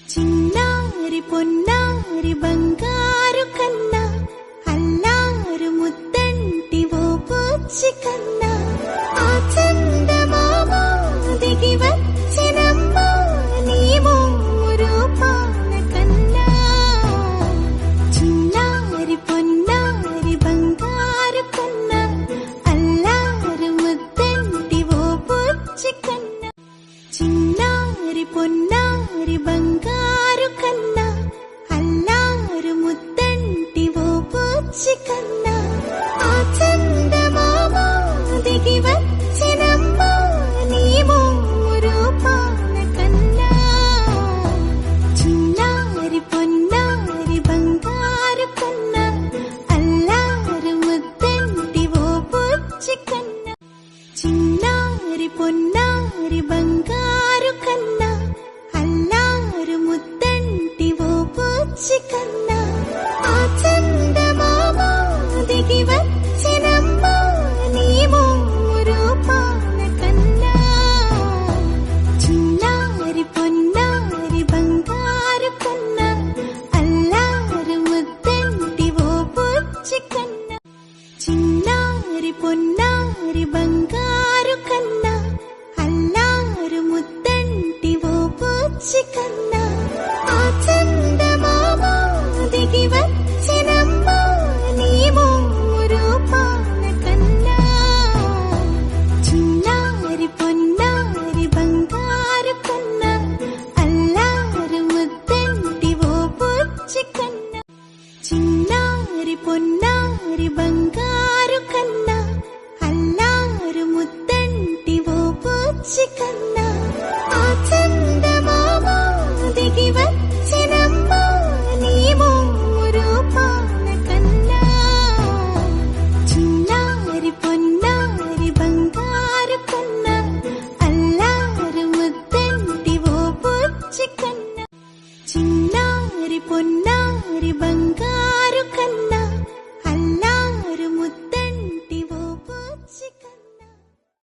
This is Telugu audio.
చిన్నారి పొన్నారి బంగారు కన్నా అల్లారు ముద్దంటి ఓ బుజ్జి కన్నా ఆ చందమామ దిగి వచ్చినమ్మా నీ రూపాన కన్నా చిన్నారి పొన్నారి బంగారు కన్నా అల్లారు ముద్దంటి ఓ బుజ్జి కన్నా చిన్నారి పొన్నారి బంగారు కన్నా అల్లారు ముద్దంటి ఓ బుజ్జి కన్నా ఆ చందమామ దిగి వచ్చినమ్మా నీ రూపాన కన్నా చిన్నారి పొన్నారి బంగారు కన్నా అల్లారు ముద్దంటి ఓ బుజ్జి కన్నా చిన్నారి పొన్నారి బంగారు కన్నా అల్లారు ముద్దంటి ఓ బుజ్జి కన్నా ఆ చందమామ దిగి వచ్చినమ్మా నీ రూపాన కన్నా చిన్నారి పొన్నారి బంగారు కన్నా అల్లారు ముద్దంటి ఓ బుజ్జి కన్నా చిన్నారి పొన్నారి బంగారు కన్నా అల్లారు ముద్దంటి ఓ బుజ్జి కన్నా